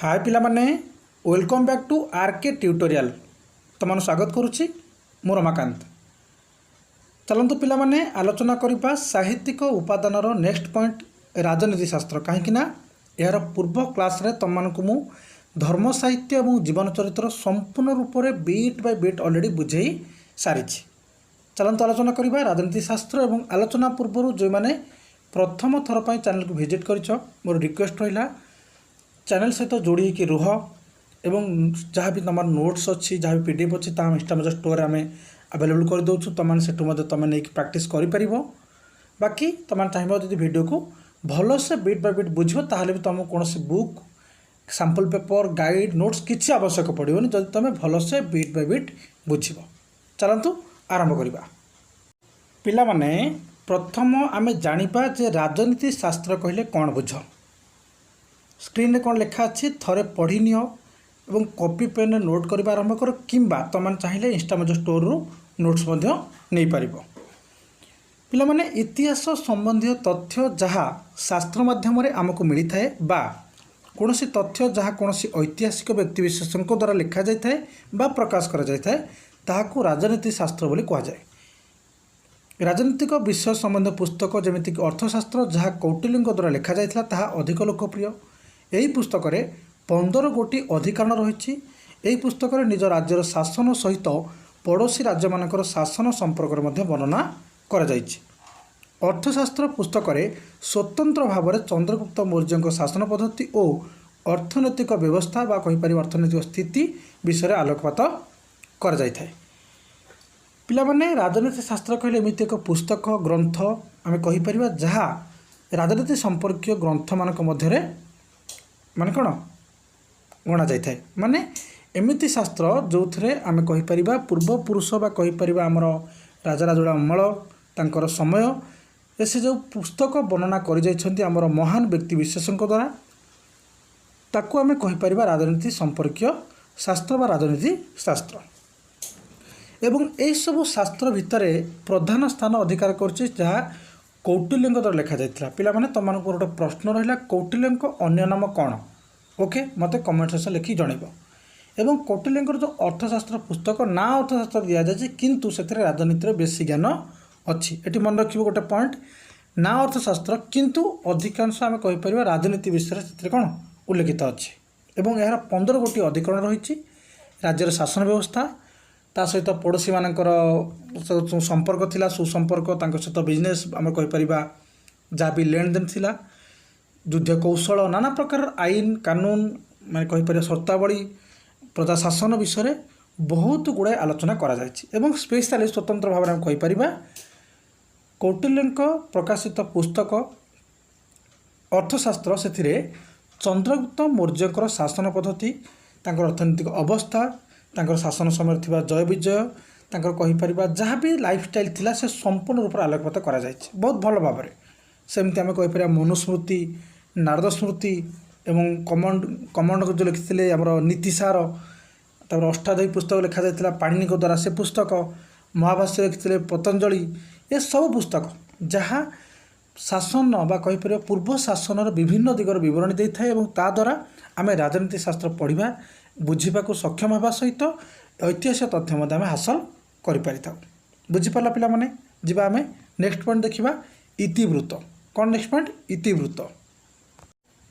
हाय पिला माने welcome back to RK tutorial तुम स्वागत करुच्ची मु रमाकांत। चलतु पिला माने आलोचना करबा साहित्यिक उपादानर नेक्स्ट पॉइंट राजनीति शास्त्र कहीं यार पूर्व क्लास रे तुम मानकु मु धर्म साहित्य और जीवन चरित्र संपूर्ण रूप से बीट बाय बीट ऑलरेडी बुझे सारी। चलतु आलोचना करबा राजनीति शास्त्र और आलोचना पूर्व जो मैंने प्रथम थर पर चैनल को विजिट कर मोर रिक्वेस्ट रहा चैनल सहित जोड़ी होकर रुह एवं जहाँ भी तुम नोट्स अच्छी जहाँ भी पीडीएफ अच्छी ताम इंस्टामेज स्टोर आम अवेलेबल कर दूँ तुम से तुम नहीं प्रैक्टिस कर बाकी तुम चाहिए जब वीडियो को भल से बीट बाय बीट बुझ ताहले भी तुमको कौन book sample paper guide notes किसी आवश्यक पड़ोनी जब तुम भल से बीट बाय बीट बुझ। चलतु आरंभ करवा पिला माने प्रथम आम जानिबा जे राजनीति शास्त्र कहले कौन बुझ। स्क्रीन कौन लिखा अच्छी थरे पढ़ी नियो एवं कॉपी पेन नोट करवा आरंभ कर किंबा तुम चाहिए इंस्टामेज स्टोर रु नोट्स नहीं पार। पिला माने इतिहास संबंधी तथ्य जहाँ शास्त्र माध्यम आमको मिली थाए बा कौन तथ्य जहाँ कौन ऐतिहासिक व्यक्तिविशेषों द्वारा लिखा जाए बा प्रकाश करा जाए ताहाको राजनीति शास्त्र बोली कहुए। राजनीतिक विषय संबंधी पुस्तक जमीक अर्थशास्त्र जहाँ कौटिल्य द्वारा लिखा जाता ताहा अधिक लोकप्रिय। यही पुस्तक रे 15 गोटी अधिकरण रही। यही पुस्तक रे निज राज्यर शासन सहित पड़ोसी राज्य मानकर शासन संपर्क में वर्णना करा जायछि। अर्थशास्त्र पुस्तक रे स्वतंत्र भाव में चंद्रगुप्त मौर्य शासन पद्धति और अर्थनैतिक व्यवस्था बा कहि पारि अर्थनैतिक स्थिति विषय आलोकपात करा जायथाय। पिला माने राजनीति शास्त्र कहले एमिति एक पुस्तक ग्रंथ आम कहि परिबा जहाँ राजनीति संपर्कीय ग्रंथ मानक मध्यरे माने कौन गणा जाए माने एमिति शास्त्र जो थे आम कहीपर पूर्वपुरुष बा कहीपर आमर राजराजुड़ा अमल तांकर समय से जो पुस्तक वर्णना कर महान व्यक्ति विशेषों द्वारा ताकू आम कहीपर राजनीति संपर्कीय शास्त्र बा राजनीति शास्त्र। एवं यही सब शास्त्र भितर प्रधान स्थान अधिकार करछि जहाँ कौटिल्य द्वारा लिखा जाता। पिला माने तुम गोटे प्रश्न रहा कौटिल्य अन्य नाम कौन ओके मते कमेंट सेक्शन लिखि जणैब। एवं कौटिल्य जो अर्थशास्त्र पुस्तक ना अर्थशास्त्र दि जाए किंतु से राजनीतिर बेसी ज्ञान अच्छी। ये मन रखिए गोटे पॉइंट ना अर्थशास्त्र किंतु अधिकांश आम कहीपर राजनीति विषय से कौन उल्लेखित अच्छी। एवं यार 15 गोटी अधिकरण रही। राज्यर शासन व्यवस्था ता सहित पड़ोशी मानकर संपर्क थिला सुसंपर्क तांको सहित बिजनेस आम कहीपर जहाँ भी लेन देन थिला युद्ध कौशल नाना प्रकार आईन कानून माने कहीपर शर्तावली प्रजाशासन विषय बहुत गुड़ाए आलोचना करा जायछि। एवं स्पेशली स्वतंत्र भाव में कहीपर कौटिल्य प्रकाशित पुस्तक अर्थशास्त्र से चंद्रगुप्त मौर्य शासन पद्धति तांकर अर्थनैतिक अवस्था तांकर शासन समय थिबा जय विजय तांकर कहीपर जहाँ भी लाइफस्टाइल थिला से संपूर्ण रूप से आलोकपात करा जायछि बहुत भल भाव में। सेमती आम कहीपर मनुस्मृति नारद स्मृति एवं कमंड जो लिखिते आम नीतिसार तर अष्टाध्यायी पुस्तक लिखा जाता पाणिनि द्वारा से पुस्तक महाभाष्य लिखिते पतंजलि ये सब पुस्तक जहाँ शासन बा कहीपर पूर्व शासन विभिन्न दिगर विवरणी देता है ता द्वारा आम राजनीति शास्त्र पढ़ा बुझा सक्षम होगा सहित ऐतिहासिक तथ्य आम हासिल कर बुझीपारा पिला माने जिबा आम नेक्स्ट पॉइंट देखा इतिवृत्त कौन नेक्स्ट पॉइंट इतिवृत्त।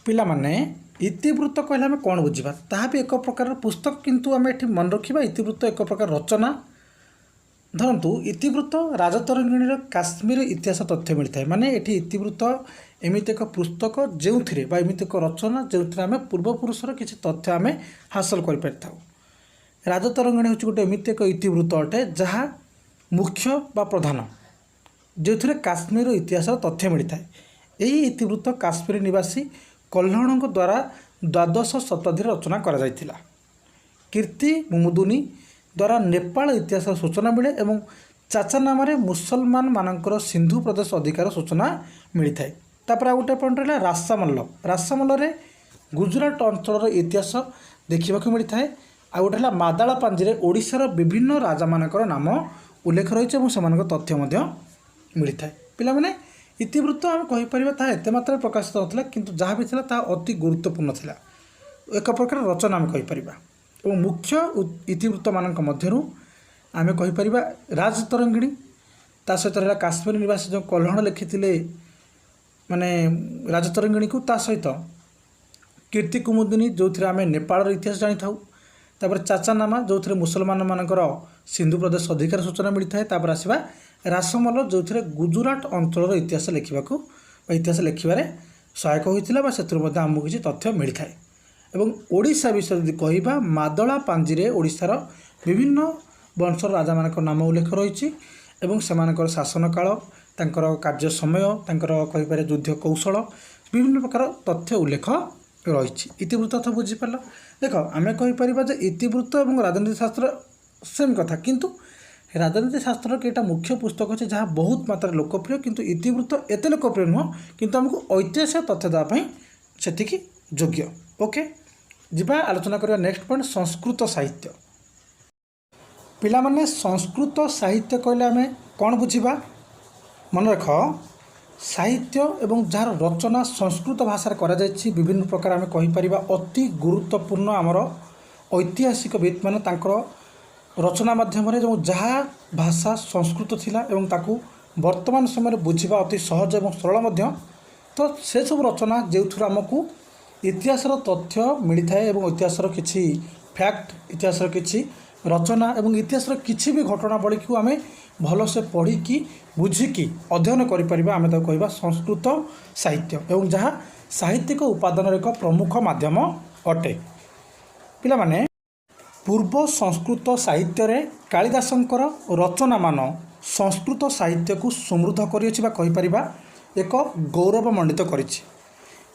पिला माने इतिवृत्त कहले आम कौन बुझा ताहा भी एक प्रकार पुस्तक किंतु आम ये मन रखा इतिवृत्त एक प्रकार रचना धरतु इतिवृत्त राजतरंगिणी काश्मीर इतिहास तथ्य मिलता है माने ये इतिवृत्त एमती एक पुस्तक जो एमती एक रचना जो आम पूर्वपुरुषर किसी तथ्य आम हासिल कर राजतरंगिणी हूँ गोटे एमती एक इतिवृत्त अटे जहाँ मुख्य बा प्रधान जो थे काश्मीर इतिहास तथ्य मिलता है। यही इतिवृत्त काश्मीर निवासी कल्हण द्वारा द्वादश शताब्दी रचना करा जायतिला। कीर्ति मुमुदुनी द्वारा नेपाल इतिहास सूचना मिले एवं चाचा नाम मुसलमान मानकर सिंधु प्रदेश अधिकार सूचना मिलता है। तापर आ गोटे पॉइंट रहा रासामल्ल रासामल्ल गुजरात अंचल इतिहास देखा मिलता है। आ गोटे है मादाला पांजी ओडिशार विभिन्न राजा मानकर नाम उल्लेख रही है से तथ्य मिलता है। पिला माने इतिवृत्त आम कहीपर एत मात्रा प्रकाशित होता किंतु जहाँ भी था अति गुरुत्वपूर्ण था ଏକ ପ୍ରକାର ରଚନା ଆମେ କହିପାରିବା। ଏବଂ ମୁଖ୍ୟ ଇତିବୃତ୍ତମାନଙ୍କ ମଧ୍ୟରୁ ଆମେ କହିପାରିବା ରାଜତରଙ୍ଗିଣୀ, ତା ସହିତ ରହିଲା କାଶ୍ମୀର ନିବାସୀ ଯେଉଁ କଲ୍ହଣ ଲେଖିଥିଲେ ମାନେ ରାଜତରଙ୍ଗିଣୀକୁ, ତା ସହିତ କୀର୍ତ୍ତି କୁମୁଦିନୀ ଯେଉଁଥିରେ ଆମେ ନେପାଳର ଇତିହାସ ଜାଣିଥାଉ, ତାପରେ ଚାଚାନାମା ଯେଉଁଥିରେ ମୁସଲମାନମାନଙ୍କର ସିନ୍ଧୁ ପ୍ରଦେଶ ଅଧିକାର ସୂଚନା ମିଳିଥାଏ, ତାପରେ ଆସିବା ରାସମଲ ଯେଉଁଥିରେ ଗୁଜୁରାଟ ଅଞ୍ଚଳର ଇତିହାସ ଲେଖିବାକୁ ବା ଇତିହାସ ଲେଖିବାରେ ସହାୟକ ହୋଇଥିଲା ବା ସେଥିରୁ ମଧ୍ୟ ଆମକୁ କିଛି ତଥ୍ୟ ମିଳିଥାଏ। ଏବଂ ଓଡ଼ିଶା ବିଷୟରେ ଯଦି କହିବା, ମାଦଳା ପାଞ୍ଜିରେ ଓଡ଼ିଶାର ବିଭିନ୍ନ ବଂଶର ରାଜାମାନଙ୍କ ନାମ ଉଲ୍ଲେଖ ରହିଛି ଏବଂ ସେମାନଙ୍କର ଶାସନ କାଳ, ତାଙ୍କର କାର୍ଯ୍ୟ ସମୟ, ତାଙ୍କର କହିପାରେ ଯୁଦ୍ଧ କୌଶଳ, ବିଭିନ୍ନ ପ୍ରକାର ତଥ୍ୟ ଉଲ୍ଲେଖ ରହିଛି। ଇତିବୃତ୍ତ ତ ବୁଝିପାରିଲ। ଦେଖ, ଆମେ କହିପାରିବା ଯେ ଇତିବୃତ୍ତ ଏବଂ ରାଜନୀତି ଶାସ୍ତ୍ର ସେମ୍ କଥା, କିନ୍ତୁ ରାଜନୀତି ଶାସ୍ତ୍ରର କେଇଟା ମୁଖ୍ୟ ପୁସ୍ତକ ଅଛି ଯାହା ବହୁତ ମାତ୍ରାରେ ଲୋକପ୍ରିୟ, କିନ୍ତୁ ଇତିବୃତ୍ତ ଏତେ ଲୋକପ୍ରିୟ ନୁହଁ, କିନ୍ତୁ ଆମକୁ ଐତିହାସିକ ତଥ୍ୟ ଦେବା ପାଇଁ ସେତିକି ଯୋଗ୍ୟ। ଓକେ, ଯିବା ଆଲୋଚନା କରିବା ନେକ୍ସଟ ପଏଣ୍ଟ, ସଂସ୍କୃତ ସାହିତ୍ୟ। ପିଲାମାନେ ସଂସ୍କୃତ ସାହିତ୍ୟ କହିଲେ ଆମେ କ'ଣ ବୁଝିବା? ମନେ ରଖ, ସାହିତ୍ୟ ଏବଂ ଯାହାର ରଚନା ସଂସ୍କୃତ ଭାଷାରେ କରାଯାଇଛି ବିଭିନ୍ନ ପ୍ରକାର ଆମେ କହିପାରିବା ଅତି ଗୁରୁତ୍ୱପୂର୍ଣ୍ଣ ଆମର ଐତିହାସିକବିତ୍ମାନେ ତାଙ୍କର ରଚନା ମାଧ୍ୟମରେ ଯେଉଁ ଯାହା ଭାଷା ସଂସ୍କୃତ ଥିଲା ଏବଂ ତାକୁ ବର୍ତ୍ତମାନ ସମୟରେ ବୁଝିବା ଅତି ସହଜ ଏବଂ ସରଳ ମଧ୍ୟ, ତ ସେସବୁ ରଚନା ଯେଉଁଥିରୁ ଆମକୁ ଇତିହାସର ତଥ୍ୟ ମିଳିଥାଏ ଏବଂ ଇତିହାସର କିଛି ଫ୍ୟାକ୍ଟ, ଇତିହାସର କିଛି ରଚନା ଏବଂ ଇତିହାସର କିଛି ବି ଘଟଣାବଳୀକୁ ଆମେ ଭଲସେ ପଢ଼ିକି ବୁଝିକି ଅଧ୍ୟୟନ କରିପାରିବା, ଆମେ ତାକୁ କହିବା ସଂସ୍କୃତ ସାହିତ୍ୟ ଏବଂ ଯାହା ସାହିତ୍ୟିକ ଉପାଦାନର ଏକ ପ୍ରମୁଖ ମାଧ୍ୟମ ଅଟେ। ପିଲାମାନେ, ପୂର୍ବ ସଂସ୍କୃତ ସାହିତ୍ୟରେ କାଳିଦାସଙ୍କର ରଚନାମାନ ସଂସ୍କୃତ ସାହିତ୍ୟକୁ ସମୃଦ୍ଧ କରିଅଛି ବା କହିପାରିବା ଏକ ଗୌରବମଣ୍ଡିତ କରିଛି।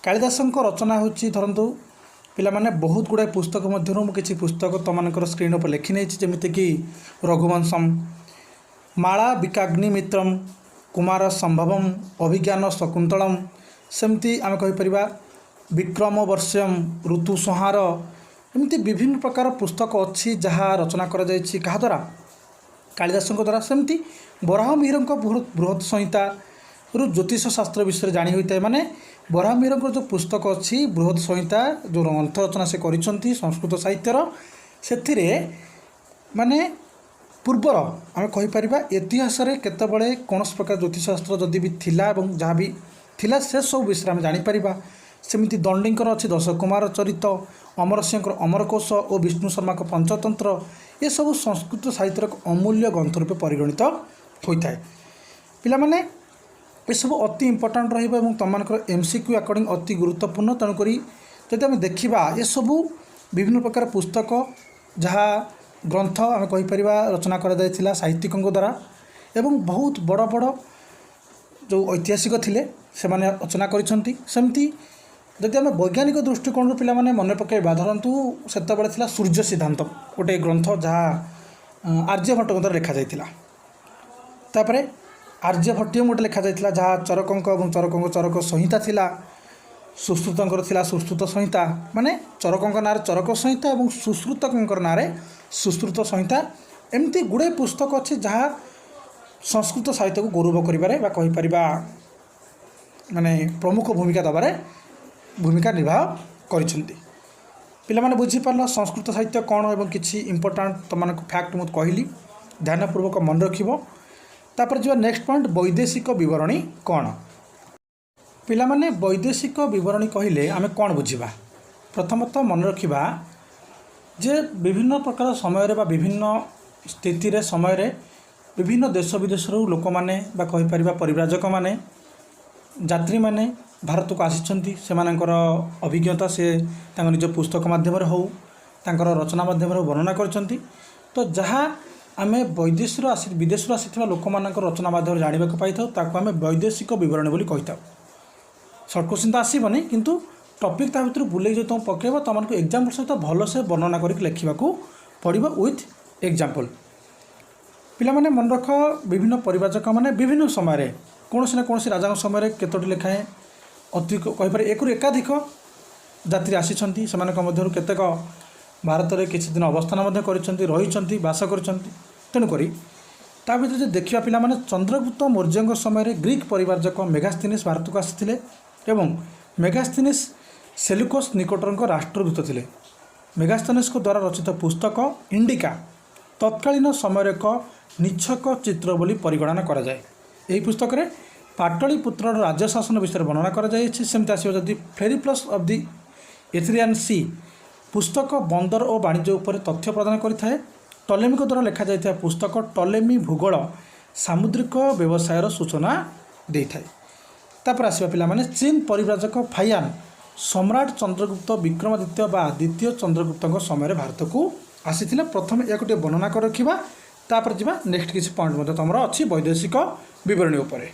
କାଳିଦାସଙ୍କ ରଚନା ହେଉଛି, ଧରନ୍ତୁ ପିଲାମାନେ, ବହୁତ ଗୁଡ଼ାଏ ପୁସ୍ତକ ମଧ୍ୟରୁ ମୁଁ କିଛି ପୁସ୍ତକ ତୁମମାନଙ୍କର ସ୍କ୍ରିନ୍ ଉପରେ ଲେଖି ନେଇଛି, ଯେମିତିକି ରଘୁବଂଶମ୍, ମାଳା ବିକାଗ୍ନିମିତ୍ରମ୍, କୁମାର ସମ୍ଭବମ୍, ଅଭିଜ୍ଞାନ ଶକୁନ୍ତଳମ୍, ସେମିତି ଆମେ କହିପାରିବା ବିକ୍ରମ ବର୍ଷ୍ୟମ୍, ଋତୁ ସଂହାର, ଏମିତି ବିଭିନ୍ନ ପ୍ରକାର ପୁସ୍ତକ ଅଛି ଯାହା ରଚନା କରାଯାଇଛି କାହା ଦ୍ୱାରା? କାଳିଦାସଙ୍କ ଦ୍ୱାରା। ସେମିତି ବରାହମିହିରଙ୍କ ବୃହତ୍ ସଂହିତାରୁ ଜ୍ୟୋତିଷ ଶାସ୍ତ୍ର ବିଷୟରେ ଜାଣି ହୋଇଥାଏ। ମାନେ ବରାହମିହିରଙ୍କର ଯେଉଁ ପୁସ୍ତକ ଅଛି ବୃହତ୍ ସଂହିତା, ଯେଉଁ ଗ୍ରନ୍ଥ ରଚନା ସେ କରିଛନ୍ତି ସଂସ୍କୃତ ସାହିତ୍ୟର, ସେଥିରେ ମାନେ ପୂର୍ବର ଆମେ କହିପାରିବା ଇତିହାସରେ କେତେବେଳେ କୌଣସି ପ୍ରକାର ଜ୍ୟୋତିଷଶାସ୍ତ୍ର ଯଦି ବି ଥିଲା ଏବଂ ଯାହା ବି ଥିଲା ସେସବୁ ବିଷୟରେ ଆମେ ଜାଣିପାରିବା। ସେମିତି ଦଣ୍ଡିଙ୍କର ଅଛି ଦଶକୁମାର ଚରିତ, ଅମର ସିଂହଙ୍କର ଅମରକୋଷ ଓ ବିଷ୍ଣୁ ଶର୍ମାଙ୍କ ପଞ୍ଚତନ୍ତ୍ର, ଏସବୁ ସଂସ୍କୃତ ସାହିତ୍ୟର ଏକ ଅମୂଲ୍ୟ ଗ୍ରନ୍ଥ ରୂପେ ପରିଗଣିତ ହୋଇଥାଏ। ପିଲାମାନେ, ଏସବୁ ଅତି ଇମ୍ପୋର୍ଟାଣ୍ଟ ରହିବ ଏବଂ ତୁମମାନଙ୍କର MCQ ଆକର୍ଡ଼ିଂ ଅତି ଗୁରୁତ୍ୱପୂର୍ଣ୍ଣ। ତେଣୁକରି ଯଦି ଆମେ ଦେଖିବା ଏସବୁ ବିଭିନ୍ନ ପ୍ରକାର ପୁସ୍ତକ ଯାହା ଗ୍ରନ୍ଥ ଆମେ କହିପାରିବା ରଚନା କରାଯାଇଥିଲା ସାହିତ୍ୟିକଙ୍କ ଦ୍ୱାରା ଏବଂ ବହୁତ ବଡ଼ ବଡ଼ ଯେଉଁ ଐତିହାସିକ ଥିଲେ ସେମାନେ ରଚନା କରିଛନ୍ତି। ସେମିତି ଯଦି ଆମେ ବୈଜ୍ଞାନିକ ଦୃଷ୍ଟିକୋଣରୁ ପିଲାମାନେ ମନେ ପକାଇବା, ଧରନ୍ତୁ ସେତେବେଳେ ଥିଲା ସୂର୍ଯ୍ୟ ସିଦ୍ଧାନ୍ତ, ଗୋଟିଏ ଗ୍ରନ୍ଥ ଯାହା ଆର୍ଯ୍ୟଭଟ୍ଟଙ୍କ ଦ୍ୱାରା ଲେଖାଯାଇଥିଲା। ତାପରେ ଆର୍ଯ୍ୟଭଟ୍ଟିୟମ୍ ଗୋଟେ ଲେଖାଯାଇଥିଲା ଯାହା ଚରକଙ୍କ ଏବଂ ଚରକଙ୍କ ଚରକ ସଂହିତା ଥିଲା। ସୁଶ୍ରୁତଙ୍କର ଥିଲା ସୁଶ୍ରୁତ ସଂହିତା, ମାନେ ଚରକଙ୍କ ନାଁରେ ଚରକ ସଂହିତା ଏବଂ ସୁଶ୍ରୁତଙ୍କର ନାଁରେ ସୁଶ୍ରୁତ ସଂହିତା। ଏମିତି ଗୁଡ଼ାଏ ପୁସ୍ତକ ଅଛି ଯାହା ସଂସ୍କୃତ ସାହିତ୍ୟକୁ ଗୌରବ କରିବାରେ ବା କହିପାରିବା ମାନେ ପ୍ରମୁଖ ଭୂମିକା ନିର୍ବାହ କରିଛନ୍ତି। ପିଲାମାନେ ବୁଝିପାରିଲ ସଂସ୍କୃତ ସାହିତ୍ୟ କ'ଣ ଏବଂ କିଛି ଇମ୍ପୋର୍ଟାଣ୍ଟ ତୁମମାନଙ୍କୁ ଫ୍ୟାକ୍ଟ ମୁଁ କହିଲି, ଧ୍ୟାନପୂର୍ବକ ମନେ ରଖିବ। ତାପରେ ଯିବା ନେକ୍ସଟ ପଏଣ୍ଟ, ବୈଦେଶିକ ବିବରଣୀ କ'ଣ? ପିଲାମାନେ, ବୈଦେଶିକ ବିବରଣୀ କହିଲେ ଆମେ କ'ଣ ବୁଝିବା? ପ୍ରଥମତଃ ମନେ ରଖିବା ଯେ ବିଭିନ୍ନ ପ୍ରକାର ସମୟରେ ବା ବିଭିନ୍ନ ସ୍ଥିତିରେ ସମୟରେ ବିଭିନ୍ନ ଦେଶ ବିଦେଶରୁ ଲୋକମାନେ ବା କହିପାରିବା ପରିବ୍ରାଜକମାନେ, ଯାତ୍ରୀମାନେ ଭାରତକୁ ଆସିଛନ୍ତି। ସେମାନଙ୍କର ଅଭିଜ୍ଞତା ସେ ତାଙ୍କ ନିଜ ପୁସ୍ତକ ମାଧ୍ୟମରେ ହେଉ ତାଙ୍କର ରଚନା ମାଧ୍ୟମରେ ବର୍ଣ୍ଣନା କରିଛନ୍ତି। ତ ଯାହା ଆମେ ବିଦେଶରୁ ଆସିଥିବା ଲୋକମାନଙ୍କର ରଚନା ମାଧ୍ୟମରେ ଜାଣିବାକୁ ପାଇଥାଉ ତାକୁ ଆମେ ବୈଦେଶିକ ବିବରଣୀ ବୋଲି କହିଥାଉ। ସର୍ଟ କୋଶ୍ଚିନ୍ ତ ଆସିବନି, କିନ୍ତୁ ଟପିକ୍ ତା ଭିତରୁ ବୁଲେଇ ଯଦି ତୁମେ ପକାଇବ ତୁମମାନଙ୍କୁ ଏକ୍ଜାମ୍ପଲ୍ ସହିତ ଭଲସେ ବର୍ଣ୍ଣନା କରିକି ଲେଖିବାକୁ ପଡ଼ିବ ୱିଥ୍ ଏକ୍ଜାମ୍ପଲ୍। ପିଲାମାନେ ମନେ ରଖ, ବିଭିନ୍ନ ପରିବ୍ରାଜକମାନେ ବିଭିନ୍ନ ସମୟରେ କୌଣସି ନା କୌଣସି ରାଜାଙ୍କ ସମୟରେ କେତୋଟି ଲେଖାଏଁ ଅତି କହିପାରେ ଏକରୁ ଏକାଧିକ ଯାତ୍ରୀ ଆସିଛନ୍ତି। ସେମାନଙ୍କ ମଧ୍ୟରୁ କେତେକ ଭାରତରେ କିଛି ଦିନ ଅବସ୍ଥାନ ମଧ୍ୟ କରିଛନ୍ତି, ରହିଛନ୍ତି, ବାସ କରିଛନ୍ତି। ତେଣୁକରି ତା ଭିତରେ ଯଦି ଦେଖିବା ପିଲାମାନେ, ଚନ୍ଦ୍ରଗୁପ୍ତ ମୌର୍ଯ୍ୟଙ୍କ ସମୟରେ ଗ୍ରୀକ୍ ପରିବ୍ରାଜକ ମେଗାସ୍ଥିନିସ୍ ଭାରତକୁ ଆସିଥିଲେ ଏବଂ ମେଗାସ୍ଥିନିସ୍ ସେଲୁକସ୍ ନିକଟରଙ୍କ ରାଷ୍ଟ୍ରଦୂତ ଥିଲେ। ମେଗାସ୍ଥନିସ୍ଙ୍କ ଦ୍ୱାରା ରଚିତ ପୁସ୍ତକ ଇଣ୍ଡିକା ତତ୍କାଳୀନ ସମୟରେ ଏକ ନିଚ୍ଛକ ଚିତ୍ର ବୋଲି ପରିଗଣନା କରାଯାଏ। ଏହି ପୁସ୍ତକରେ ପାଟଳୀପୁତ୍ରର ରାଜ୍ୟ ଶାସନ ବିଷୟରେ ବର୍ଣ୍ଣନା କରାଯାଇଛି। ସେମିତି ଆସିବ ଯଦି ଫେରିପ୍ଲସ୍ ଅଫ୍ ଦି ଏଥେରିଆନ୍ ସି ପୁସ୍ତକ ବନ୍ଦର ଓ ବାଣିଜ୍ୟ ଉପରେ ତଥ୍ୟ ପ୍ରଦାନ କରିଥାଏ। ଟଲେମିଙ୍କ ଦ୍ୱାରା ଲେଖାଯାଇଥିବା ପୁସ୍ତକ ଟଲେମି ଭୂଗୋଳ ସାମୁଦ୍ରିକ ବ୍ୟବସାୟର ସୂଚନା ଦେଇଥାଏ। ତାପରେ ଆସିବା ପିଲାମାନେ ଚୀନ ପରିବ୍ରାଜକ ଫାଇୟାନ୍ ସମ୍ରାଟ ଚନ୍ଦ୍ରଗୁପ୍ତ ବିକ୍ରମାଦିତ୍ୟ ବା ଦ୍ୱିତୀୟ ଚନ୍ଦ୍ରଗୁପ୍ତଙ୍କ ସମୟରେ ଭାରତକୁ ଆସିଥିଲେ। ପ୍ରଥମେ ଏହାକୁ ଟିକେ ବର୍ଣ୍ଣନା କରି ରଖିବା, ତାପରେ ଯିବା ନେକ୍ସଟ କିଛି ପଏଣ୍ଟ ମଧ୍ୟ ତୁମର ଅଛି ବୈଦେଶିକ ବିବରଣୀ ଉପରେ।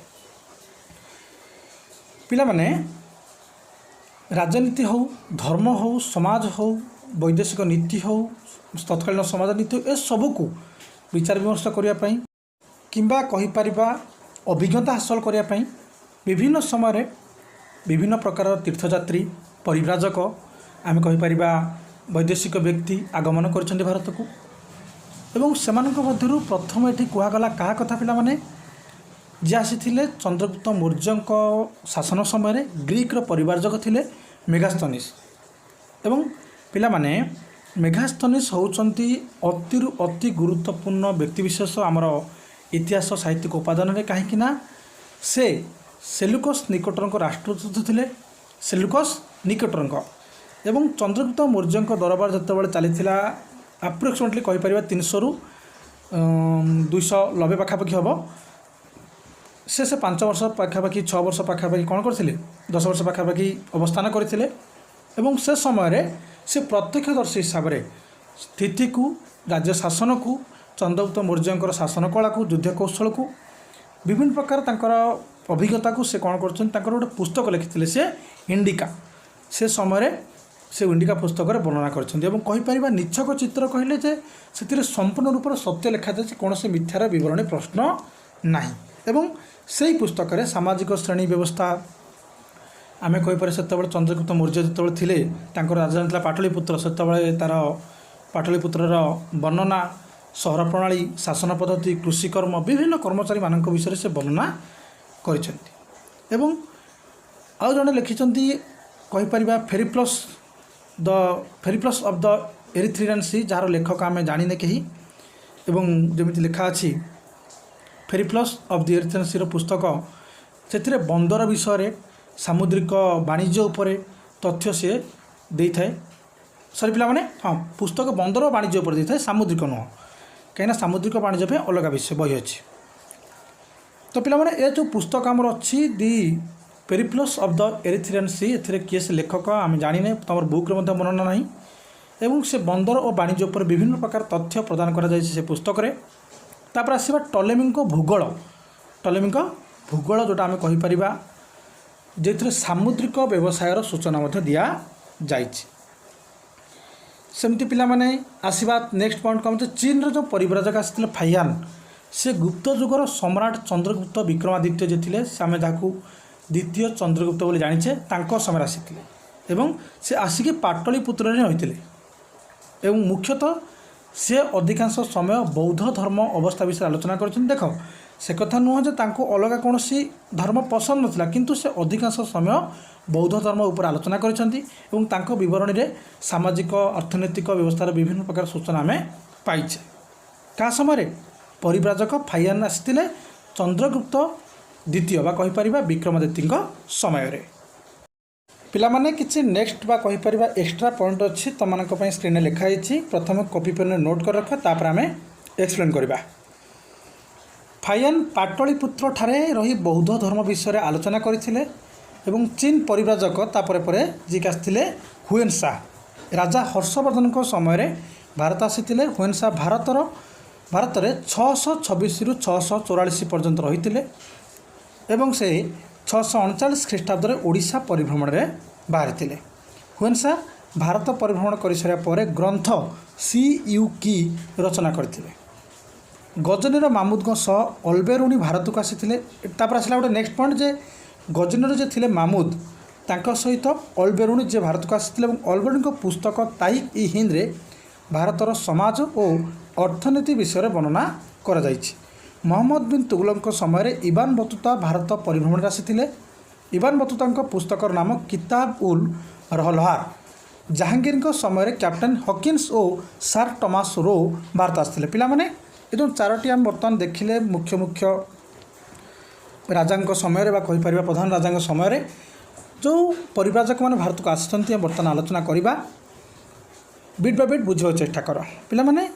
ପିଲାମାନେ ରାଜନୀତି ହେଉ, ଧର୍ମ ହେଉ, ସମାଜ ହେଉ, ବୈଦେଶିକ ନୀତି ହେଉ, ତତ୍କାଳୀନ ସମାଜ ନୀତି ଏସବୁକୁ ବିଚାର ବିମର୍ଶ କରିବା ପାଇଁ କିମ୍ବା କହିପାରିବା ଅଭିଜ୍ଞତା ହାସଲ କରିବା ପାଇଁ ବିଭିନ୍ନ ସମୟରେ ବିଭିନ୍ନ ପ୍ରକାରର ତୀର୍ଥଯାତ୍ରୀ, ପରିବ୍ରାଜକ, ଆମେ କହିପାରିବା ବୈଦେଶିକ ବ୍ୟକ୍ତି ଆଗମନ କରିଛନ୍ତି ଭାରତକୁ। ଏବଂ ସେମାନଙ୍କ ମଧ୍ୟରୁ ପ୍ରଥମ ଏଠି କୁହାଗଲା କାହା କଥା ପିଲାମାନେ, ଯିଏ ଆସିଥିଲେ ଚନ୍ଦ୍ରଗୁପ୍ତ ମୌର୍ଯ୍ୟଙ୍କ ଶାସନ ସମୟରେ ଗ୍ରୀକ୍ର ପରିବ୍ରାଜକ ଥିଲେ ମେଗାସ୍ଥନିସ୍। ଏବଂ ପିଲାମାନେ ମେଗାସ୍ଥନିସ୍ ହେଉଛନ୍ତି ଅତିରୁ ଅତି ଗୁରୁତ୍ୱପୂର୍ଣ୍ଣ ବ୍ୟକ୍ତିବିଶେଷ ଆମର ଇତିହାସ ସାହିତ୍ୟିକ ଉପାଦାନରେ, କାହିଁକି ନା ସେ ସେଲୁକସ୍ ନିକଟରଙ୍କ ରାଷ୍ଟ୍ରଦୂତ ଥିଲେ। ସେଲୁକସ୍ ନିକଟରଙ୍କ ଏବଂ ଚନ୍ଦ୍ରଗୁପ୍ତ ମୌର୍ଯ୍ୟଙ୍କ ଦରବାର ଯେତେବେଳେ ଚାଲିଥିଲା ଆପ୍ରୋକ୍ସିମେଟଲି କହିପାରିବା 300ରୁ 290 ପାଖାପାଖି ହେବ। ସେ 5 ବର୍ଷ ପାଖାପାଖି 6 ବର୍ଷ ପାଖାପାଖି କ'ଣ କରିଥିଲେ, 10 ବର୍ଷ ପାଖାପାଖି ଅବସ୍ଥାନ କରିଥିଲେ। ଏବଂ ସେ ସମୟରେ ସେ ପ୍ରତ୍ୟକ୍ଷଦର୍ଶୀ ହିସାବରେ ସ୍ଥିତିକୁ, ରାଜ୍ୟ ଶାସନକୁ, ଚନ୍ଦ୍ରଗୁପ୍ତ ମୌର୍ଯ୍ୟଙ୍କର ଶାସନ କଳାକୁ, ଯୁଦ୍ଧ କୌଶଳକୁ, ବିଭିନ୍ନ ପ୍ରକାର ତାଙ୍କର ଅଭିଜ୍ଞତାକୁ ସେ କ'ଣ କରୁଛନ୍ତି, ତାଙ୍କର ଗୋଟେ ପୁସ୍ତକ ଲେଖିଥିଲେ ସେ ଇଣ୍ଡିକା। ସେ ସମୟରେ ସେ ଇଣ୍ଡିକା ପୁସ୍ତକରେ ବର୍ଣ୍ଣନା କରିଛନ୍ତି। ଏବଂ କହିପାରିବା ନିଚ୍ଛକ ଚିତ୍ର କହିଲେ ଯେ ସେଥିରେ ସମ୍ପୂର୍ଣ୍ଣ ରୂପରେ ସତ୍ୟ ଲେଖାଯାଇଛି, କୌଣସି ମିଥ୍ୟାର ବିବରଣୀ ପ୍ରଶ୍ନ ନାହିଁ। ଏବଂ ସେହି ପୁସ୍ତକରେ ସାମାଜିକ ଶ୍ରେଣୀ ବ୍ୟବସ୍ଥା ଆମେ କହିପାରିବା ସେତେବେଳେ ଚନ୍ଦ୍ରଗୁପ୍ତ ମୌର୍ଯ୍ୟ ଯେତେବେଳେ ଥିଲେ ତାଙ୍କର ରାଜଧାନୀ ଥିଲା ପାଟଳୀପୁତ୍ର, ସେତେବେଳେ ତା'ର ପାଟଳୀପୁତ୍ରର ବର୍ଣ୍ଣନା, ସହର ପ୍ରଣାଳୀ, ଶାସନ ପଦ୍ଧତି, କୃଷିକର୍ମ, ବିଭିନ୍ନ କର୍ମଚାରୀମାନଙ୍କ ବିଷୟରେ ସେ ବର୍ଣ୍ଣନା କରିଛନ୍ତି। ଏବଂ ଆଉ ଜଣେ ଲେଖିଛନ୍ତି କହିପାରିବା ଫେରିପ୍ଲସ୍ ଅଫ୍ ଦ ଏରିଥ୍ରିଆନ୍ ସି, ଯାହାର ଲେଖକ ଆମେ ଜାଣିନେ କେହି। ଏବଂ ଯେମିତି ଲେଖା ଅଛି ଫେରିପ୍ଲସ୍ ଅଫ୍ ଦି ଏରିଥ୍ରିଆନ୍ ସିର ପୁସ୍ତକ, ସେଥିରେ ବନ୍ଦର ବିଷୟରେ, ସାମୁଦ୍ରିକ ବାଣିଜ୍ୟ ଉପରେ ତଥ୍ୟ ସିଏ ଦେଇଥାଏ। ସରି ପିଲାମାନେ, ହଁ, ପୁସ୍ତକ ବନ୍ଦର ବାଣିଜ୍ୟ ଉପରେ ଦେଇଥାଏ, ସାମୁଦ୍ରିକ ନୁହଁ, କାହିଁକିନା ସାମୁଦ୍ରିକ ବାଣିଜ୍ୟ ପାଇଁ ଅଲଗା ବିଷୟ ବହି ଅଛି। ତ ପିଲାମାନେ ଏ ଯେଉଁ ପୁସ୍ତକ ଆମର ଅଛି ଦି ଫେରିପ୍ଲସ୍ ଅଫ୍ ଦ ଏରିଥ୍ରିଆନ୍ ସି, ଏଥିରେ କିଏ ସେ ଲେଖକ ଆମେ ଜାଣିନେ, ତୁମର ବୁକ୍ରେ ମଧ୍ୟ ବର୍ଣ୍ଣନା ନାହିଁ। ଏବଂ ସେ ବନ୍ଦର ଓ ବାଣିଜ୍ୟ ଉପରେ ବିଭିନ୍ନ ପ୍ରକାର ତଥ୍ୟ ପ୍ରଦାନ କରାଯାଇଛି ସେ ପୁସ୍ତକରେ। ତାପରେ ଆସିବା ଟଲେମିଙ୍କ ଭୂଗୋଳ। ଟଲେମିଙ୍କ ଭୂଗୋଳ ଯେଉଁଟା ଆମେ କହିପାରିବା, ଯେଉଁଥିରେ ସାମୁଦ୍ରିକ ବ୍ୟବସାୟର ସୂଚନା ମଧ୍ୟ ଦିଆଯାଇଛି। ସେମିତି ପିଲାମାନେ ଆସିବା ନେକ୍ସଟ ପଏଣ୍ଟ କ'ଣ, ଚୀନର ଯେଉଁ ପରିବ୍ରାଜକ ଆସିଥିଲେ ଫାଇୟାନ୍, ସେ ଗୁପ୍ତ ଯୁଗର ସମ୍ରାଟ ଚନ୍ଦ୍ରଗୁପ୍ତ ବିକ୍ରମାଦିତ୍ୟ ଯେ ଥିଲେ, ଆମେ ଯାହାକୁ ଦ୍ୱିତୀୟ ଚନ୍ଦ୍ରଗୁପ୍ତ ବୋଲି ଜାଣିଛେ, ତାଙ୍କ ସମୟରେ ଆସିଥିଲେ। ଏବଂ ସେ ଆସିକି ପାଟଳୀପୁତ୍ରରେ ରହିଥିଲେ। ଏବଂ ମୁଖ୍ୟତଃ ସେ ଅଧିକାଂଶ ସମୟ ବୌଦ୍ଧ ଧର୍ମ ଅବସ୍ଥା ବିଷୟରେ ଆଲୋଚନା କରିଛନ୍ତି। ଦେଖ, ସେ କଥା ନୁହଁ ଯେ ତାଙ୍କୁ ଅଲଗା କୌଣସି ଧର୍ମ ପସନ୍ଦ ନଥିଲା, କିନ୍ତୁ ସେ ଅଧିକାଂଶ ସମୟ ବୌଦ୍ଧ ଧର୍ମ ଉପରେ ଆଲୋଚନା କରିଛନ୍ତି। ଏବଂ ତାଙ୍କ ବିବରଣୀରେ ସାମାଜିକ ଅର୍ଥନୈତିକ ବ୍ୟବସ୍ଥାର ବିଭିନ୍ନ ପ୍ରକାର ସୂଚନା ଆମେ ପାଇଛେ। କାହା ସମୟରେ? ପରିବ୍ରାଜକ ଫାଇୟାନ୍ ଆସିଥିଲେ ଚନ୍ଦ୍ରଗୁପ୍ତ ଦ୍ୱିତୀୟ ବା କହିପାରିବା ବିକ୍ରମାଦିତ୍ୟଙ୍କ ସମୟରେ। ପିଲାମାନେ କିଛି ନେକ୍ସଟ ବା କହିପାରିବା ଏକ୍ସଟ୍ରା ପଏଣ୍ଟ ଅଛି ତୁମମାନଙ୍କ ପାଇଁ ସ୍କ୍ରିନ୍ରେ ଲେଖା ହେଇଛି। ପ୍ରଥମେ କପି ପେନ୍ରେ ନୋଟ୍ କରି ରଖ, ତାପରେ ଆମେ ଏକ୍ସପ୍ଲେନ୍ କରିବା। ଫାଇୟାନ୍ ପାଟଳୀପୁତ୍ରଠାରେ ରହି ବୌଦ୍ଧ ଧର୍ମ ବିଷୟରେ ଆଲୋଚନା କରିଥିଲେ। ଏବଂ ଚୀନ ପରିବ୍ରାଜକ ତାପରେ ପରେ ଯିଏକି ଆସିଥିଲେ ହୁଏନ୍ ସାଂ, ରାଜା ହର୍ଷବର୍ଦ୍ଧନଙ୍କ ସମୟରେ ଭାରତ ଆସିଥିଲେ। ହୁଏନ୍ ସାଂ ଭାରତରେ 626ରୁ 644 ପର୍ଯ୍ୟନ୍ତ ରହିଥିଲେ। ଏବଂ ସେ 639 ଖ୍ରୀଷ୍ଟାବ୍ଦରେ ଓଡ଼ିଶା ପରିଭ୍ରମଣରେ ବାହାରିଥିଲେ। ହୁଏନ୍ ସାଂ ଭାରତ ପରିଭ୍ରମଣ କରିସାରିବା ପରେ ଗ୍ରନ୍ଥ ସିୟୁକି ରଚନା କରିଥିଲେ। ଗଜନୀର ମାମୁଦଙ୍କ ସହ ଅଲବେରୁଣି ଭାରତକୁ ଆସିଥିଲେ। ତାପରେ ଆସିଲା ଗୋଟେ ନେକ୍ସଟ ପଏଣ୍ଟ ଯେ ଗଜନୀର ଯେ ଥିଲେ ମାମୁଦ, ତାଙ୍କ ସହିତ ଅଲବେରୁଣି ଯେ ଭାରତକୁ ଆସିଥିଲେ। ଏବଂ ଅଲବେରୁଣିଙ୍କ ପୁସ୍ତକ ତାରିଖ ଇ ହିନ୍ଦରେ ଭାରତର ସମାଜ ଓ ଅର୍ଥନୀତି ବିଷୟରେ ବର୍ଣ୍ଣନା କରାଯାଇଛି। ମହମ୍ମଦ ବିନ୍ ତୁଗଲକଙ୍କ ସମୟରେ ଇବାନ ବତୁତା ଭାରତ ପରିଭ୍ରମଣରେ ଆସିଥିଲେ। इबान बतुता पुस्तकर नाम किताब उल रहलहार। जहांगीर समय कैप्टेन हॉकिंस और सर टॉमस रो भारत आसते पिला माने ये चारोटी आम बर्तमान देखिले मुख्य मुख्य राजा समय कहीपर प्रधान राजा समय जो परिव्राजक मैंने भारत को आसुँच बर्तमान आलोचना करवा बिट बाय बिट बुझे चेष्टा कर पिला माने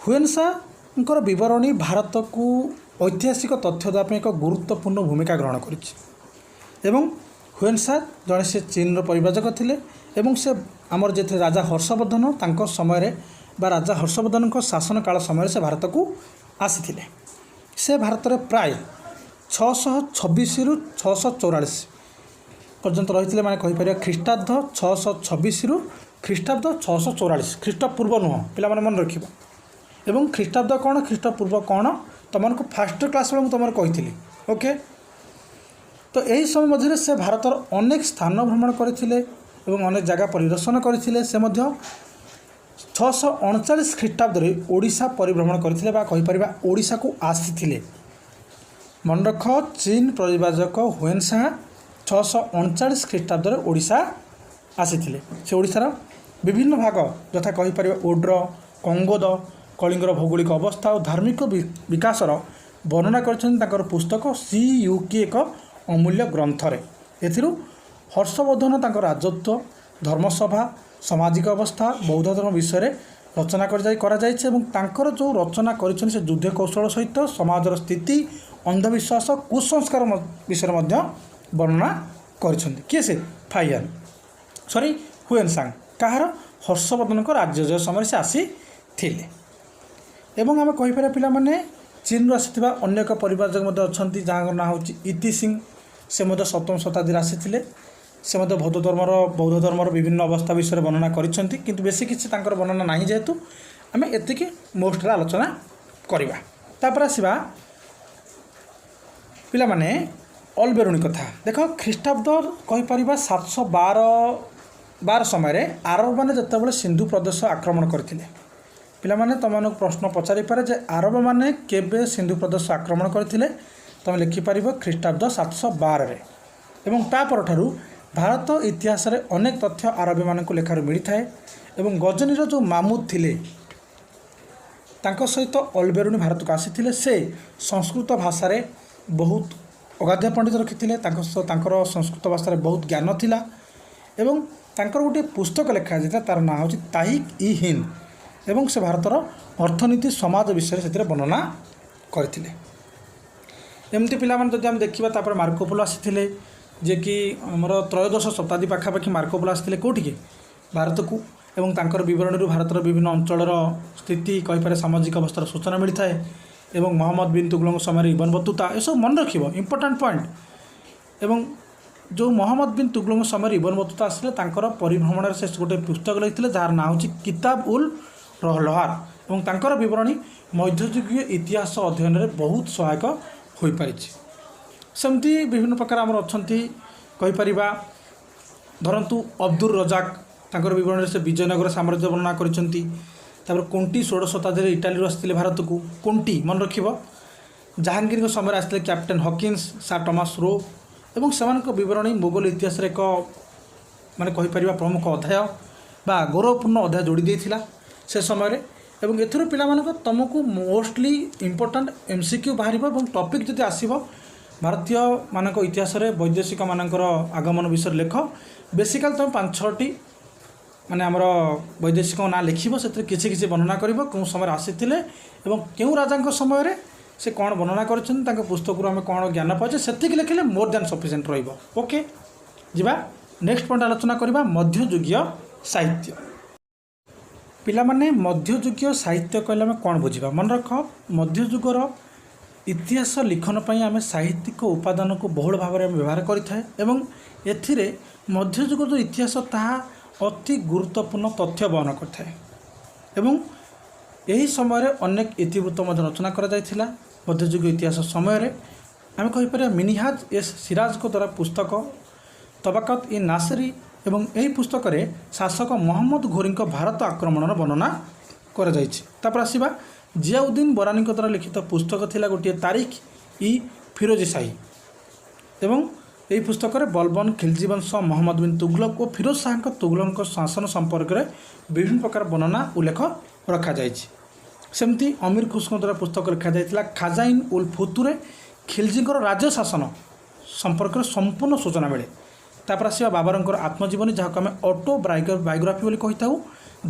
हुएन साहर बरणी भारत को ऐतिहासिक तथ्य देवाई एक गुरुत्वपूर्ण भूमिका ग्रहण कर हुएन शाह जड़े से चीन परिव्राजक थिले एवं से आमर जे राजा हर्षवर्धन तांको समय बा राजा हर्षवर्धन शासन काल समय से भारत को आसी से भारत में प्राय 626 रु 644 पर्यंत रही मैंने कहीपर ख्रीष्टाब्द 626 रु ख्रीष्टाब्द 644 ख्रीष्टपूर्व नुह पिला माने मन रखिबो एवं ख्रीष्टाब्द कौन ख्रीष्टपूर्व कौन तुमको फास्ट क्लास में तुम कही ओके। तो यही समय मध्य से भारत अनेक स्थान भ्रमण करते अनेक जगह परिदर्शन करते से 639 ख्रीष्टाब्द ओडिशा परिभ्रमण करते कहीपर ओडिशा को आसी मन रख चीन परिव्राजक हुएन शाह 639 ख्रीष्टाब्द ओडिशा आसी से ओडिशार विभिन्न भाग यथा कहीपर ओड्र कंगोद कलिंगर भौगोलिक अवस्था और धार्मिक विकासर वर्णना कर पुस्तक CUK एक अमूल्य ग्रंथरे एथिरु हर्षवर्धन तांकर राजत्व धर्मसभा सामाजिक अवस्था बौद्ध धर्म विषय रचना कर जो रचना कर युद्ध कौशल सहित समाजर स्थिति अंधविश्वास कुसंस्कार विषय वर्णना कर किए से फाइयान सॉरी हुएन सांग कहार हर्षवर्धन राज्य समय से आसी थिले एवं आम कहीपर पिला माने चीन आसी अन्य एक परिव्राजक अच्छा जहाँ ना हूँ इति सिंह से 7वीं शताब्दी आसी से बौद्ध धर्मर विभिन्न अवस्था विषय वर्णना कर बेसी किसी वर्णना ना जेहेतु आम एतिक मोस्ट आलोचना करवा तापर आसवा पिला माने अलबेरुणी कथा देख ख्रीष्टाब्द कहीपर 712 समय आरब मैंने जिते सिंधु प्रदेश आक्रमण करते पिला माने तुम प्रश्न पचारि पारे जे आरब मैंने केबे सिंधु प्रदेश आक्रमण करते तुम लिखिपर ख्रीष्टाब्द 712 रे एवं तापर ठारू भारत इतिहास रे अनेक तथ्य आरबी मानक लेखार मिलता है एवं गजनीर जो मामूद थिले तांको सहित अलबेरुणी भारत को आसी से संस्कृत भाषा रे बहुत अगाध्य पंडित रखी संस्कृत भाषा बहुत ज्ञान थिला एवं तांकर गोटे पुस्तक लेखा जाता तार ना हूँ ताहिक इ हिंद एवं से भारतर अर्थनीति समाज विषय से वर्णना करथिले एमती पिला माने जदि हम देखिबा तापर मार्कोपोलो आसीथिले जे कि हमर त्रयोदश शताब्दी पाखापाखि मार्कोपोलो आसीथिले कोठी के भारत को एवं तांकर विवरणी भारतर विभिन्न अंचलर स्थिति कहीपर सामाजिक अवस्थार सूचना मिलता है एवं मोहम्मद बिन तुगलक समय इबन बतूता ये सब मन रखिबो इंपोर्टेंट पॉइंट एवं जो मोहम्मद बिन तुगलक समय इबन बतूता आसले तांकर परिभ्रमण से गोटे पुस्तक लिखिले जार ना हूँ किताब उल रहलहार एवं तांकर विवरणी मध्ययुगीय इतिहास अध्ययन में बहुत सहायक हो पारि सेमती विभिन्न प्रकार आमर अच्छा कहीपर धरतु अब्दुल रजाक तांकर विवरणी से विजयनगर साम्राज्य वर्णना कर कुंटी 16 शताब्दी इटाली आसते भारत को कुंटी मन रख जहांगीर समय आसते captain Hawkins sir Thomas Roe एवं से विवरणी मुगल इतिहास एक माने कहीपर प्रमुख अध्याय बा गौरवपूर्ण अध्याय जोड़ी देता से समय एवं एथुर पिला तुमको मोस्टली इंपोर्टेंट MCQ बाहर टॉपिक जब आसब भारतीय मानक इतिहास रे वैदेशिक मानकर आगमन विषय लेख बेसिकाल तुम 5-6टी माने आमर वैदेशिक ना लिख से किसी वर्णना कर कौन समय आसी क्यों राजा समय रे से कौन वर्णना कर पुस्तक आम कौन ज्ञान पाचे से लिखिले मोर दैन सफिशिएंट रहिबो ओके जिबा नेक्स्ट पॉइंट आलोचना करबा मध्ययुगीय साहित्य पिला माने मध्ययुगीय साहित्य कहले आम कौन बुझा मन रख मध्ययुगर इतिहास लिखन पर आम साहित्यिक उपादान को बहुल भाव में व्यवहार करें मध्ययुग जो इतिहास ताहा अति गुरुत्वपूर्ण तथ्य बहन करते यही समय अनेक इतिवृत्त रचना कर मध्ययुग इतिहास समय आम कहीपर मिनिहाज एस सिराज को द्वारा पुस्तक तबाकत इ नासरी एवं यही पुस्तक रे शासक मोहम्मद घोरी भारत आक्रमण वर्णना कर आसवा जियाउद्दीन बरानी द्वारा लिखित पुस्तक थिला गोटे तारिख इ फिरोजी शाही एवं ଏହି ପୁସ୍ତକରେ ବଲବନ, ଖିଲଜି ବଂଶ, ମହମ୍ମଦ ବିନ୍ ତୁଗଲକ ଓ ଫିରୋଜ ଶାହଙ୍କ ତୁଗଲକଙ୍କ ଶାସନ ସମ୍ପର୍କରେ ବିଭିନ୍ନ ପ୍ରକାର ବର୍ଣ୍ଣନା ଉଲ୍ଲେଖ ରଖାଯାଇଛି। ସେମିତି ଅମୀର ଖୁସ୍ରୋଙ୍କ ଦ୍ୱାରା ପୁସ୍ତକ ଲେଖାଯାଇଥିଲା ଖାଜାଇନ୍ ଉଲ୍ ଫୁତୁରେ ଖିଲଜିଙ୍କର ରାଜ୍ୟ ଶାସନ ସମ୍ପର୍କରେ ସମ୍ପୂର୍ଣ୍ଣ ସୂଚନା ମିଳେ। ତାପରେ ଆସିବା ବାବରଙ୍କର ଆତ୍ମଜୀବନୀ, ଯାହାକୁ ଆମେ ଅଟୋ ବାୟୋଗ୍ରାଫି ବୋଲି କହିଥାଉ,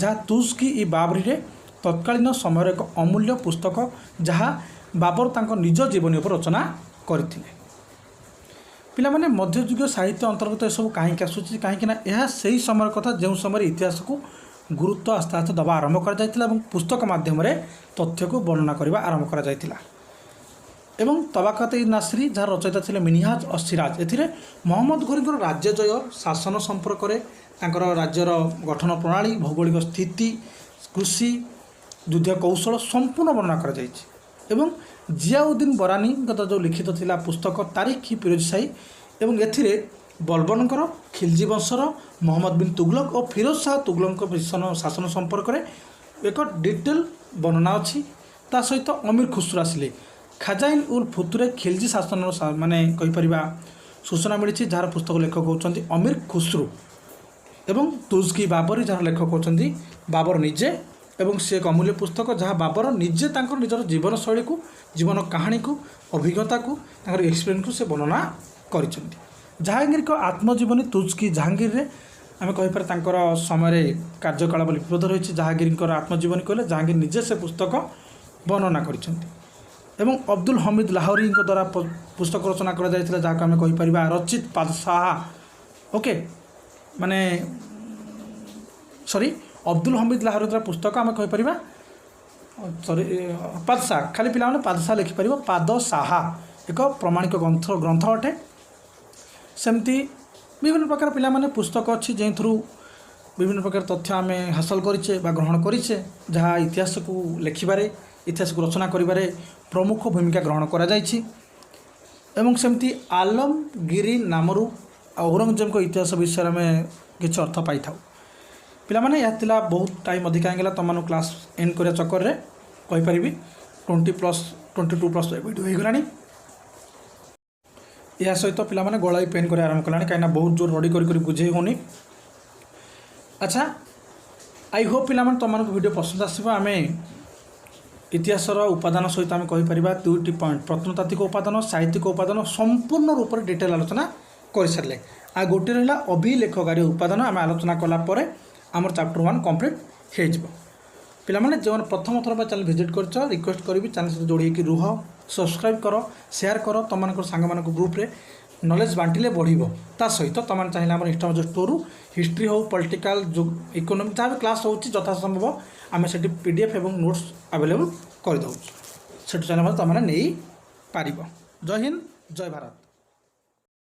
ଯାହା ତୁଜ୍-ଇ ବାବରୀରେ ତତ୍କାଳୀନ ସମୟର ଏକ ଅମୂଲ୍ୟ ପୁସ୍ତକ, ଯାହା ବାବର ତାଙ୍କ ନିଜ ଜୀବନୀ ଉପରେ ରଚନା କରିଥିଲେ। ପିଲାମାନେ, ମଧ୍ୟଯୁଗୀୟ ସାହିତ୍ୟ ଅନ୍ତର୍ଗତ ଏସବୁ କାହିଁକି ଆସୁଛି? କାହିଁକିନା ଏହା ସେହି ସମୟର କଥା ଯେଉଁ ସମୟରେ ଇତିହାସକୁ ଗୁରୁତ୍ୱ ଆସ୍ତେ ଆସ୍ତେ ଦେବା ଆରମ୍ଭ କରାଯାଇଥିଲା ଏବଂ ପୁସ୍ତକ ମାଧ୍ୟମରେ ତଥ୍ୟକୁ ବର୍ଣ୍ଣନା କରିବା ଆରମ୍ଭ କରାଯାଇଥିଲା। ଏବଂ ତବାକାତ ଇ ନାସରୀ, ଯାହାର ରଚୟିତା ଥିଲେ ମିନହାଜ ଅସ୍-ସିରାଜ, ଏଥିରେ ମହମ୍ମଦ ଘୋରୀଙ୍କର ରାଜ୍ୟ ଜୟ, ଶାସନ ସମ୍ପର୍କରେ, ତାଙ୍କର ରାଜ୍ୟର ଗଠନ ପ୍ରଣାଳୀ, ଭୌଗୋଳିକ ସ୍ଥିତି, କୃଷି, ଯୁଦ୍ଧ କୌଶଳ ସମ୍ପୂର୍ଣ୍ଣ ବର୍ଣ୍ଣନା କରାଯାଇଛି। ଏବଂ ଜିଆଉଦ୍ଦିନ ବରାନୀଙ୍କ ଯେଉଁ ଲିଖିତ ଥିଲା ପୁସ୍ତକ ତାରିଖ-ଇ ଫିରୋଜ ଶାହୀ, ଏବଂ ଏଥିରେ ବଲବନଙ୍କର, ଖିଲଜି ବଂଶର, ମହମ୍ମଦ ବିନ୍ ତୁଗଲକ ଓ ଫିରୋଜ ଶାହ ତୁଗଲକଙ୍କ ଶାସନ ସମ୍ପର୍କରେ ଏକ ଡିଟେଲ୍ ବର୍ଣ୍ଣନା ଅଛି। ତା ସହିତ ଅମୀର ଖୁସ୍ରୋ ଆସିଲେ। ଖାଜାଇନ୍ ଉଲ୍ ଫୁତୁରେ ଖିଲଜି ଶାସନର ମାନେ କହିପାରିବା ସୂଚନା ମିଳିଛି, ଯାହାର ପୁସ୍ତକ ଲେଖକ ହେଉଛନ୍ତି ଅମୀର ଖୁସ୍ରୋ। ଏବଂ ତୁଜ୍-ଇ ବାବରୀ, ଯାହାର ଲେଖକ ହେଉଛନ୍ତି ବାବର ନିଜେ। ଏବଂ ସେ ଏକ ଅମୂଲ୍ୟ ପୁସ୍ତକ, ଯାହା ବାବର ନିଜେ ତାଙ୍କର ନିଜର ଜୀବନଶୈଳୀକୁ, ଜୀବନ କାହାଣୀକୁ, ଅଭିଜ୍ଞତାକୁ, ତାଙ୍କର ଏକ୍ସପିରିଏନ୍ସକୁ ସେ ବର୍ଣ୍ଣନା କରିଛନ୍ତି। ଜାହାଙ୍ଗୀରଙ୍କ ଆତ୍ମଜୀବନୀ ତୁଜ୍-ଇ ଜାହାଙ୍ଗୀରରେ ଆମେ କହିପାରିବା ତାଙ୍କର ସମୟରେ କାର୍ଯ୍ୟକଳାପ ଲିପିବଦ୍ଧ ରହିଛି। ଜାହାଙ୍ଗୀରଙ୍କର ଆତ୍ମଜୀବନୀ କହିଲେ ଜାହାଙ୍ଗୀର ନିଜେ ସେ ପୁସ୍ତକ ବର୍ଣ୍ଣନା କରିଛନ୍ତି। ଏବଂ ଅବଦୁଲ ହମିଦ ଲାହୋରୀଙ୍କ ଦ୍ୱାରା ପୁସ୍ତକ ରଚନା କରାଯାଇଥିଲା, ଯାହାକୁ ଆମେ କହିପାରିବା ରଚିତ ପାଦଶାହା। ଓକେ, ମାନେ ଅବଦୁଲ ହମିଦ ଲାହୋରୀ ଦ୍ୱାରା ପୁସ୍ତକ ଆମେ କହିପାରିବା ପାଦଶାହା, ଖାଲି ପିଲାମାନେ ପାଦଶାହା ଲେଖିପାରିବ। ପାଦଶାହା ଏକ ପ୍ରମାଣିକ ଗ୍ରନ୍ଥ ଅଟେ। ସେମିତି ବିଭିନ୍ନ ପ୍ରକାର ପିଲାମାନେ ପୁସ୍ତକ ଅଛି, ଯେଉଁଥିରୁ ବିଭିନ୍ନ ପ୍ରକାର ତଥ୍ୟ ଆମେ ହାସଲ କରିଛେ ବା ଗ୍ରହଣ କରିଛେ, ଯାହା ଇତିହାସକୁ ଲେଖିବାରେ, ଇତିହାସକୁ ରଚନା କରିବାରେ ପ୍ରମୁଖ ଭୂମିକା ଗ୍ରହଣ କରାଯାଇଛି। ଏବଂ ସେମିତି ଆଲମଗୀରି ନାମରୁ ଔରଙ୍ଗଜେବଙ୍କ ଇତିହାସ ବିଷୟରେ ଆମେ କିଛି ଅର୍ଥ ପାଇଥାଉ। ପିଲାମାନେ, ଏହା ଥିଲା ବହୁତ ଟାଇମ୍ ଅଧିକା ହେଇଗଲା, ତୁମମାନଙ୍କୁ କ୍ଲାସ୍ ଏଣ୍ଡ କରିବା ଚକ୍କରରେ କହିପାରିବି 22+ ଭିଡ଼ିଓ ହୋଇଗଲାଣି। ଏହା ସହିତ ପିଲାମାନେ ଗଳାଇ ପେନ୍ କରିବା ଆରମ୍ଭ କଲାଣି, କାହିଁକିନା ବହୁତ ଜୋର ରଡ଼ି କରି ବୁଝେଇ ହେଉନି। ଆଚ୍ଛା, ଆଇ ହୋପ୍ ପିଲାମାନେ ତୁମମାନଙ୍କୁ ଭିଡ଼ିଓ ପସନ୍ଦ ଆସିବ। ଆମେ ଇତିହାସର ଉପାଦାନ ସହିତ ଆମେ କହିପାରିବା 2ଟି ପଏଣ୍ଟ, ପ୍ରତ୍ନତାତ୍ତ୍ୱିକ ଉପାଦାନ, ସାହିତ୍ୟିକ ଉପାଦାନ ସମ୍ପୂର୍ଣ୍ଣ ରୂପରେ ଡିଟେଲ୍ ଆଲୋଚନା କରିସାରିଲେ। ଆଉ ଗୋଟିଏ ରହିଲା ଅଭିଲେଖକାରୀ ଉପାଦାନ। ଆମେ ଆଲୋଚନା କଲା ପରେ ଆମର ଚାପ୍ଟର 1 କମ୍ପ୍ଲିଟ୍ ହୋଇଯିବ। ପିଲାମାନେ, ଯେଉଁମାନେ ପ୍ରଥମ ଥର ପାଇଁ ଚ୍ୟାନେଲ୍ ଭିଜିଟ୍ କରିଛ, ରିକ୍ୱେଷ୍ଟ କରିବି ଚ୍ୟାନେଲ୍ ସହିତ ଯୋଡ଼ି ହୋଇକି ରୁହ, ସବସ୍କ୍ରାଇବ୍ କର, ସେୟାର କର, ତୁମମାନଙ୍କର ସାଙ୍ଗମାନଙ୍କ ଗ୍ରୁପ୍ରେ ନଲେଜ୍ ବାଣ୍ଟିଲେ ବଢ଼ିବ। ତା ସହିତ ତୁମମାନେ ଚାହିଁଲେ ଆମର ଇନଷ୍ଟାଗ୍ରାମ ଷ୍ଟୋରରୁ ହିଷ୍ଟ୍ରି ହେଉ, ପଲିଟିକାଲ, ଇକୋନୋମିକ୍ ଯାହା ବି କ୍ଲାସ୍ ହେଉଛି ଯଥାସମ୍ଭବ ଆମେ ସେଠି PDF ଏବଂ ନୋଟ୍ସ ଆଭେଲେବୁଲ୍ କରିଦେଉଛୁ। ସେଠୁ ଚାହିଁଲେ ମଧ୍ୟ ତୁମମାନେ ନେଇପାରିବ। ଜୟ ହିନ୍ଦ, ଜୟ ଭାରତ।